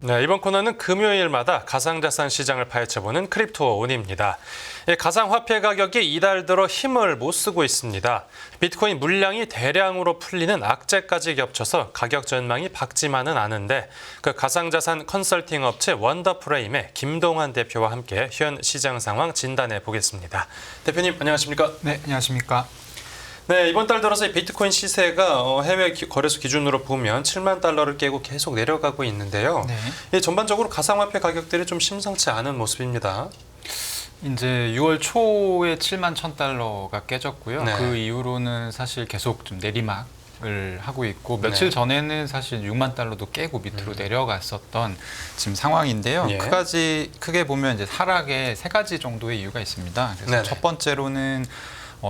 네, 이번 코너는 금요일마다 가상자산 시장을 파헤쳐보는 크립토온입니다. 가상화폐 가격이 이달 들어 힘을 못 쓰고 있습니다. 비트코인 물량이 대량으로 풀리는 악재까지 겹쳐서 가격 전망이 밝지만은 않은데 그 가상자산 컨설팅 업체 원더프레임의 김동환 대표와 함께 현 시장 상황 진단해 보겠습니다. 대표님 안녕하십니까? 네, 안녕하십니까? 네, 이번 달 들어서 비트코인 시세가 해외 거래소 기준으로 보면 7만 달러를 깨고 계속 내려가고 있는데요. 네. 전반적으로 가상화폐 가격들이 좀 심상치 않은 모습입니다. 이제 6월 초에 7만 1,000달러가 깨졌고요. 네. 그 이후로는 사실 계속 좀 내리막을 하고 있고 며칠 네. 전에는 사실 6만 달러도 깨고 밑으로 내려갔었던 지금 상황인데요. 예. 크게 보면 이제 하락에 세 가지 정도의 이유가 있습니다. 그래서 네네. 첫 번째로는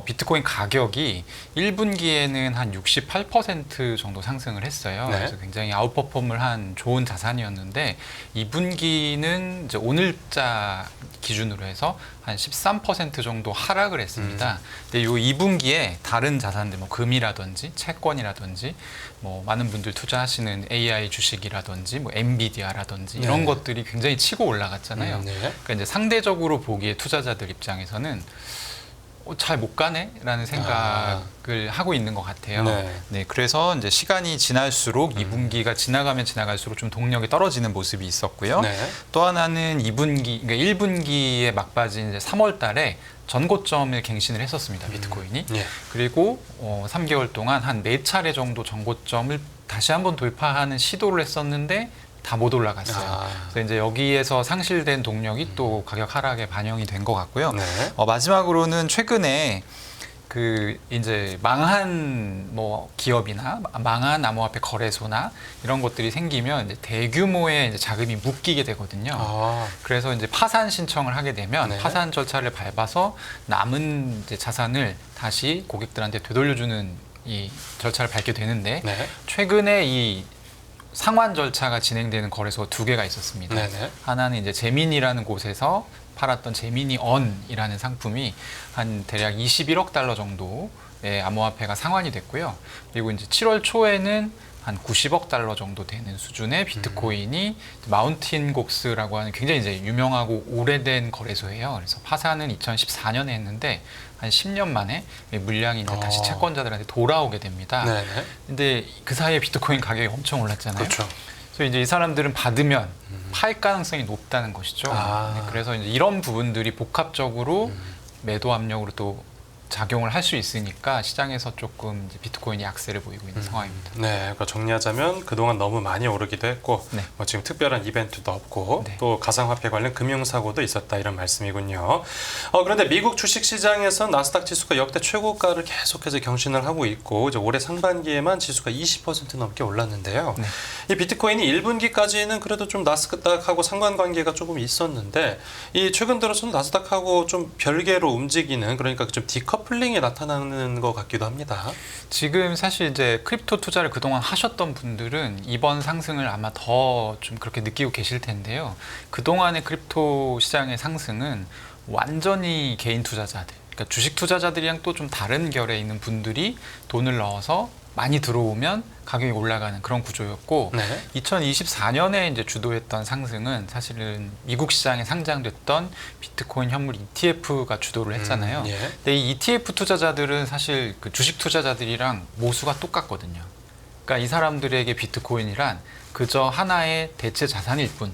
비트코인 가격이 1분기에는 한 68% 정도 상승을 했어요. 네. 그래서 굉장히 아웃퍼폼을 한 좋은 자산이었는데 2분기는 이제 오늘자 기준으로 해서 한 13% 정도 하락을 했습니다. 근데 이 2분기에 다른 자산들, 뭐 금이라든지 채권이라든지 뭐 많은 분들 투자하시는 AI 주식이라든지 뭐 엔비디아라든지 이런 네. 것들이 굉장히 치고 올라갔잖아요. 네. 그러니까 이제 상대적으로 보기에 투자자들 입장에서는 잘 못 가네라는 생각을 하고 있는 것 같아요. 네. 그래서 이제 시간이 지날수록 2분기가 지나가면 지나갈수록 좀 동력이 떨어지는 모습이 있었고요. 네. 또 하나는 2분기, 그러니까 1분기에 막바진 이제 3월달에 전고점을 갱신을 했었습니다. 비트코인이. 예. 그리고 3개월 동안 한 4차례 정도 전고점을 다시 한번 돌파하는 시도를 했었는데 다 못 올라갔어요. 그래서 이제 여기에서 상실된 동력이 또 가격 하락에 반영이 된 것 같고요. 네. 마지막으로는 최근에 그 이제 망한 뭐 기업이나 망한 암호화폐 거래소나 이런 것들이 생기면 이제 대규모의 이제 자금이 묶이게 되거든요. 그래서 이제 파산 신청을 하게 되면 네. 파산 절차를 밟아서 남은 이제 자산을 다시 고객들한테 되돌려주는 이 절차를 밟게 되는데 네. 최근에 이 상환 절차가 진행되는 거래소 2개가 있었습니다. 네네. 하나는 이제 제민이라는 곳에서 팔았던 제미니 언이라는 상품이 한 대략 21억 달러 정도의 암호화폐가 상환이 됐고요. 그리고 이제 7월 초에는 한 90억 달러 정도 되는 수준의 비트코인이 마운틴 곡스라고 하는 굉장히 이제 유명하고 오래된 거래소예요. 그래서 파산은 2014년에 했는데 한 10년 만에 물량이 이제 다시 채권자들한테 돌아오게 됩니다. 네네. 근데 그 사이에 비트코인 가격이 엄청 올랐잖아요. 그렇죠. 그래서 이제 이 사람들은 받으면 팔 가능성이 높다는 것이죠. 그래서 이제 이런 부분들이 복합적으로 매도 압력으로 또 작용을 할 수 있으니까 시장에서 조금 이제 비트코인이 약세를 보이고 있는 상황입니다. 네, 그러니까 정리하자면 그동안 너무 많이 오르기도 했고 네. 뭐 지금 특별한 이벤트도 없고 네. 또 가상화폐 관련 금융사고도 있었다 이런 말씀이군요. 그런데 미국 주식시장에서 나스닥 지수가 역대 최고가를 계속해서 경신을 하고 있고 이제 올해 상반기에만 지수가 20% 넘게 올랐는데요. 네. 이 비트코인이 1분기까지는 그래도 좀 나스닥하고 상관관계가 조금 있었는데 이 최근 들어서는 나스닥하고 좀 별개로 움직이는 그러니까 좀 디커플링이 나타나는 것 같기도 합니다. 지금 사실 이제 크립토 투자를 그동안 하셨던 분들은 이번 상승을 아마 더 좀 그렇게 느끼고 계실 텐데요. 그동안의 크립토 시장의 상승은 완전히 개인 투자자들, 그러니까 주식 투자자들이랑 또 좀 다른 결에 있는 분들이 돈을 넣어서 많이 들어오면 가격이 올라가는 그런 구조였고, 네. 2024년에 이제 주도했던 상승은 사실은 미국 시장에 상장됐던 비트코인 현물 ETF가 주도를 했잖아요. 예. 근데 이 ETF 투자자들은 사실 그 주식 투자자들이랑 모수가 똑같거든요. 그러니까 이 사람들에게 비트코인이란 그저 하나의 대체 자산일 뿐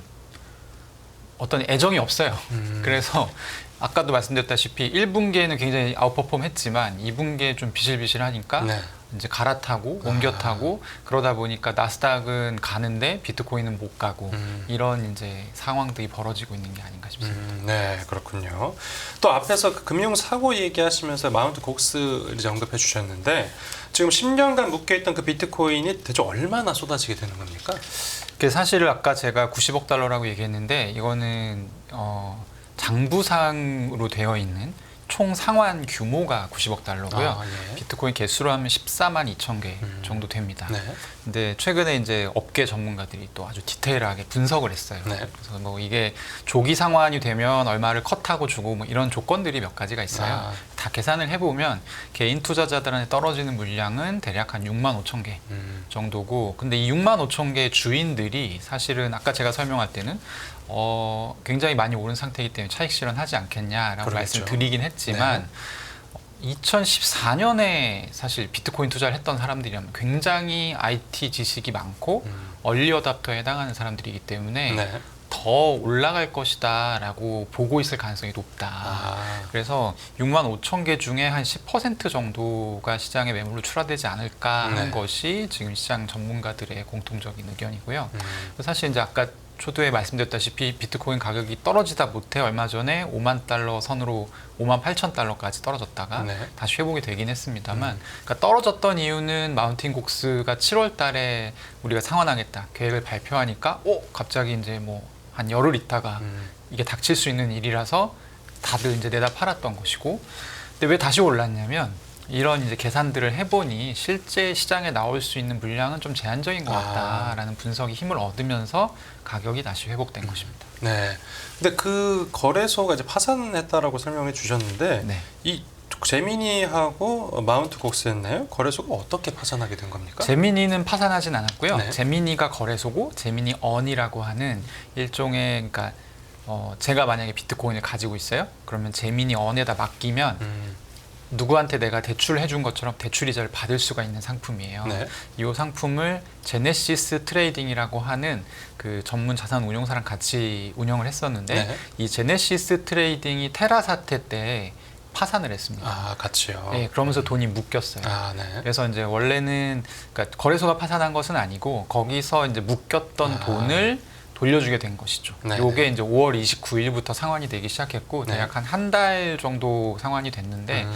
어떤 애정이 없어요. 그래서 아까도 말씀드렸다시피 1분기에는 굉장히 아웃퍼폼 했지만 2분기에 좀 비실비실하니까 네. 이제 갈아타고 옮겨 타고 그러다 보니까 나스닥은 가는데 비트코인은 못 가고 이런 이제 상황들이 벌어지고 있는 게 아닌가 싶습니다. 네, 그렇군요. 또 앞에서 그 금융 사고 얘기하시면서 마운트 곡스를 이제 언급해 주셨는데 지금 10년간 묶여있던 그 비트코인이 대체 얼마나 쏟아지게 되는 겁니까? 그 사실 아까 제가 90억 달러라고 얘기했는데 이거는 장부상으로 되어 있는 총 상환 규모가 90억 달러고요. 예. 비트코인 개수로 하면 14만 2천 개 정도 됩니다. 네. 근데 최근에 이제 업계 전문가들이 또 아주 디테일하게 분석을 했어요. 네. 그래서 뭐 이게 조기 상환이 되면 얼마를 컷하고 주고 뭐 이런 조건들이 몇 가지가 있어요. 다 계산을 해보면 개인 투자자들한테 떨어지는 물량은 대략 한 6만 5천 개 정도고, 근데 이 6만 5천 개 주인들이 사실은 아까 제가 설명할 때는 굉장히 많이 오른 상태이기 때문에 차익 실현하지 않겠냐라고 그러겠죠. 말씀드리긴 했지만 2014년에 사실 비트코인 투자를 했던 사람들이라면 굉장히 IT 지식이 많고 얼리 어답터에 해당하는 사람들이기 때문에 네. 더 올라갈 것이다 라고 보고 있을 가능성이 높다. 그래서 6만 5천 개 중에 한 10% 정도가 시장에 매물로 출하되지 않을까 하는 네. 것이 지금 시장 전문가들의 공통적인 의견이고요. 사실 이제 아까 초두에 말씀드렸다시피 비트코인 가격이 떨어지다 못해 얼마 전에 5만 달러 선으로 5만 8천 달러까지 떨어졌다가 네. 다시 회복이 되긴 했습니다만, 그러니까 떨어졌던 이유는 마운틴 곡스가 7월 달에 우리가 상환하겠다 계획을 발표하니까 갑자기 이제 뭐 한 열흘 있다가 이게 닥칠 수 있는 일이라서 다들 이제 내다 팔았던 것이고, 근데 왜 다시 올랐냐면 이런 이제 계산들을 해보니 실제 시장에 나올 수 있는 물량은 좀 제한적인 것 같다라는 분석이 힘을 얻으면서 가격이 다시 회복된 것입니다. 네. 근데 그 거래소가 이제 파산했다라고 설명해 주셨는데 네. 이 제미니하고 마운트 곡스였나요? 거래소가 어떻게 파산하게 된 겁니까? 제미니는 파산하진 않았고요. 네. 제미니가 거래소고 제미니 언이라고 하는 일종의, 그러니까 제가 만약에 비트코인을 가지고 있어요. 그러면 제미니 언에다 맡기면 누구한테 내가 대출해 준 것처럼 대출 이자를 받을 수가 있는 상품이에요. 네. 이 상품을 제네시스 트레이딩이라고 하는 그 전문 자산 운용사랑 같이 운영을 했었는데 네. 이 제네시스 트레이딩이 테라 사태 때 파산을 했습니다. 같이요. 네, 그러면서 돈이 묶였어요. 네. 그래서 이제 원래는, 그러니까 거래소가 파산한 것은 아니고 거기서 이제 묶였던 돈을 돌려주게 된 것이죠. 네. 요게 이제 5월 29일부터 상환이 되기 시작했고 네. 대략 한 달 정도 상환이 됐는데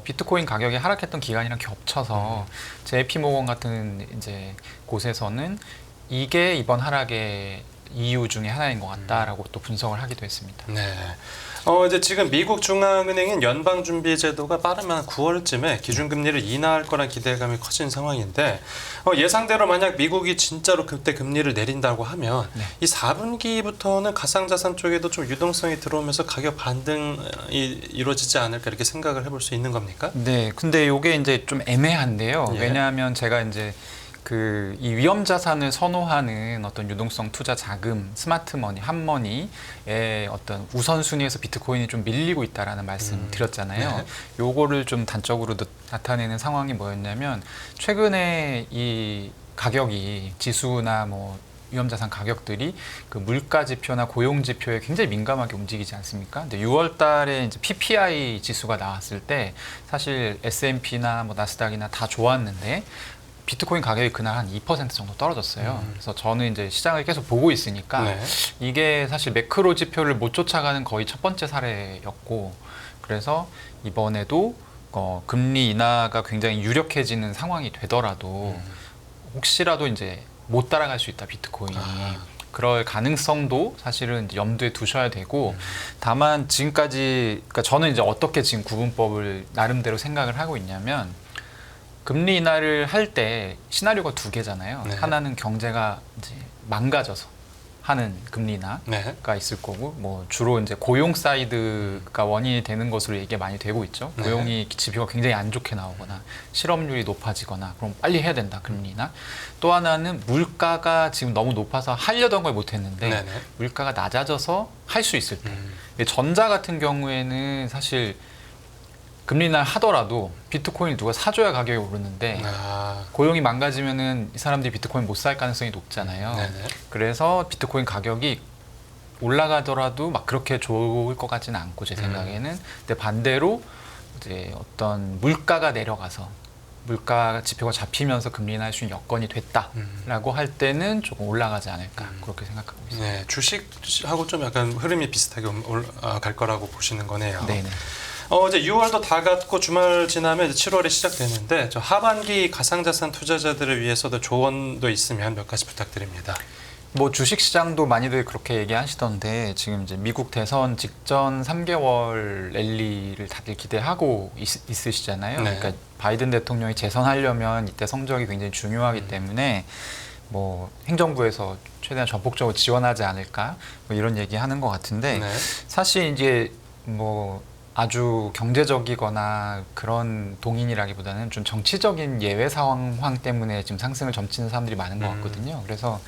비트코인 가격이 하락했던 기간이랑 겹쳐서 JP모건 같은 이제 곳에서는 이게 이번 하락의 이유 중에 하나인 것 같다라고 또 분석을 하기도 했습니다. 네. 이제 지금 미국 중앙은행인 연방준비제도가 빠르면 9월쯤에 기준금리를 인하할 거란 기대감이 커진 상황인데 예상대로 만약 미국이 진짜로 그때 금리를 내린다고 하면 네. 이 4분기부터는 가상자산 쪽에도 좀 유동성이 들어오면서 가격 반등이 이루어지지 않을까 이렇게 생각을 해볼 수 있는 겁니까? 네, 근데 요게 이제 좀 애매한데요. 예. 왜냐하면 제가 이제 이 위험 자산을 선호하는 어떤 유동성 투자 자금, 스마트머니, 핫머니의 어떤 우선순위에서 비트코인이 좀 밀리고 있다라는 말씀 드렸잖아요. 네. 요거를 좀 단적으로 나타내는 상황이 뭐였냐면 최근에 이 가격이 지수나 뭐 위험자산 가격들이 그 물가 지표나 고용 지표에 굉장히 민감하게 움직이지 않습니까? 근데 6월 달에 이제 PPI 지수가 나왔을 때 사실 S&P나 뭐 나스닥이나 다 좋았는데 비트코인 가격이 그날 한 2% 정도 떨어졌어요. 그래서 저는 이제 시장을 계속 보고 있으니까 네. 이게 사실 매크로 지표를 못 쫓아가는 거의 첫 번째 사례였고, 그래서 이번에도 금리 인하가 굉장히 유력해지는 상황이 되더라도 혹시라도 이제 못 따라갈 수 있다, 비트코인이. 그럴 가능성도 사실은 이제 염두에 두셔야 되고, 다만 지금까지, 그러니까 저는 이제 어떻게 지금 구분법을 나름대로 생각을 하고 있냐면, 금리 인하를 할 때 시나리오가 두 개잖아요. 네. 하나는 경제가 이제 망가져서 하는 금리 인하가 네. 있을 거고, 뭐 주로 이제 고용 사이드가 원인이 되는 것으로 얘기가 많이 되고 있죠. 네. 고용이 지표가 굉장히 안 좋게 나오거나 실업률이 높아지거나, 그럼 빨리 해야 된다, 금리 인하. 또 하나는 물가가 지금 너무 높아서 하려던 걸 못 했는데 네네. 물가가 낮아져서 할 수 있을 때. 전자 같은 경우에는 사실 금리 인하를 하더라도 비트코인을 누가 사줘야 가격이 오르는데 고용이 망가지면은 이 사람들이 비트코인 못 살 가능성이 높잖아요. 네네. 그래서 비트코인 가격이 올라가더라도 막 그렇게 좋을 것 같지는 않고, 제 생각에는. 근데 반대로 이제 어떤 물가가 내려가서 물가 지표가 잡히면서 금리 인하할 수 있는 여건이 됐다라고 할 때는 조금 올라가지 않을까, 그렇게 생각하고 있습니다. 네, 주식하고 좀 약간 흐름이 비슷하게 갈 거라고 보시는 거네요. 네네. 이제 6월도 다 갔고 주말 지나면 이제 7월이 시작되는데 저 하반기 가상자산 투자자들을 위해서도 조언도 있으면 몇 가지 부탁드립니다. 뭐 주식 시장도 많이들 그렇게 얘기하시던데, 지금 이제 미국 대선 직전 3개월 랠리를 다들 기대하고 있으시잖아요. 네. 그러니까 바이든 대통령이 재선하려면 이때 성적이 굉장히 중요하기 때문에 뭐 행정부에서 최대한 전폭적으로 지원하지 않을까, 뭐 이런 얘기하는 것 같은데, 네. 사실 이제 뭐 아주 경제적이거나 그런 동인이라기보다는 좀 정치적인 예외 상황 때문에 지금 상승을 점치는 사람들이 많은 것 같거든요. 그래서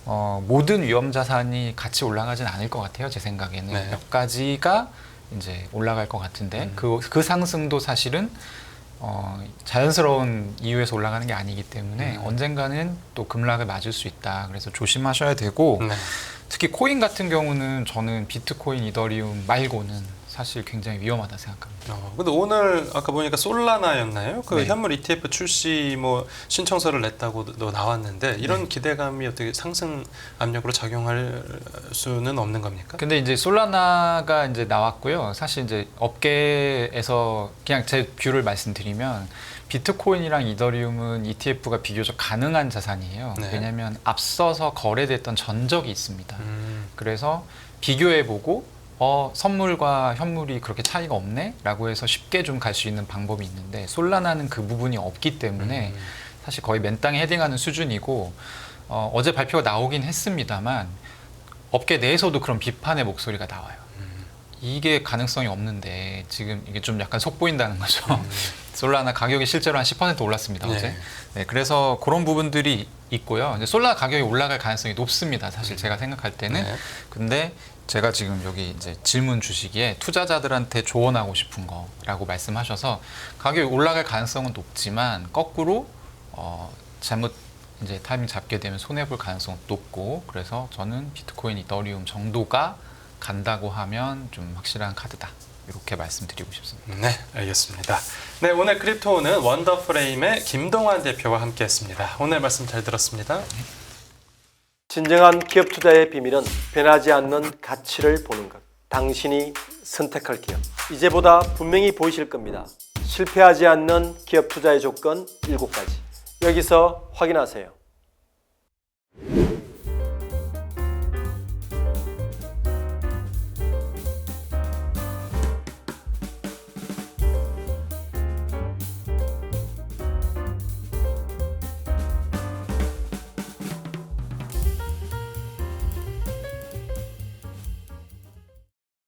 모든 위험 자산이 같이 올라가진 않을 것 같아요. 제 생각에는 네. 몇 가지가 이제 올라갈 것 같은데 그 상승도 사실은 자연스러운 이유에서 올라가는 게 아니기 때문에 언젠가는 또 급락을 맞을 수 있다. 그래서 조심하셔야 되고 네. 특히 코인 같은 경우는 저는 비트코인, 이더리움 말고는 사실 굉장히 위험하다 생각합니다. 근데 오늘 아까 보니까 솔라나였나요? 그 네. 현물 ETF 출시 뭐 신청서를 냈다고도 나왔는데 이런 네. 기대감이 어떻게 상승 압력으로 작용할 수는 없는 겁니까? 근데 이제 솔라나가 이제 나왔고요. 사실 이제 업계에서 그냥 제 뷰를 말씀드리면 비트코인이랑 이더리움은 ETF가 비교적 가능한 자산이에요. 네. 왜냐하면 앞서서 거래됐던 전적이 있습니다. 그래서 비교해보고 선물과 현물이 그렇게 차이가 없네? 라고 해서 쉽게 좀 갈 수 있는 방법이 있는데 솔라나는 그 부분이 없기 때문에 사실 거의 맨땅에 헤딩하는 수준이고 어제 발표가 나오긴 했습니다만 업계 내에서도 그런 비판의 목소리가 나와요. 이게 가능성이 없는데 지금 이게 좀 약간 속보인다는 거죠. 솔라나 가격이 실제로 한 10% 올랐습니다. 어제. 네. 네, 그래서 그런 부분들이 있고요. 이제 솔라나 가격이 올라갈 가능성이 높습니다. 사실 제가 생각할 때는. 네. 근데 제가 지금 여기 이제 질문 주시기에 투자자들한테 조언하고 싶은 거라고 말씀하셔서 가격이 올라갈 가능성은 높지만 거꾸로 잘못 이제 타이밍 잡게 되면 손해 볼 가능성은 높고 그래서 저는 비트코인, 이더리움 정도가 간다고 하면 좀 확실한 카드다. 이렇게 말씀드리고 싶습니다. 네, 알겠습니다. 네, 오늘 크립토는 원더프레임의 김동환 대표와 함께했습니다. 오늘 말씀 잘 들었습니다. 진정한 기업 투자의 비밀은 변하지 않는 가치를 보는 것. 당신이 선택할 기업. 이제보다 분명히 보이실 겁니다. 실패하지 않는 기업 투자의 조건 7가지. 여기서 확인하세요.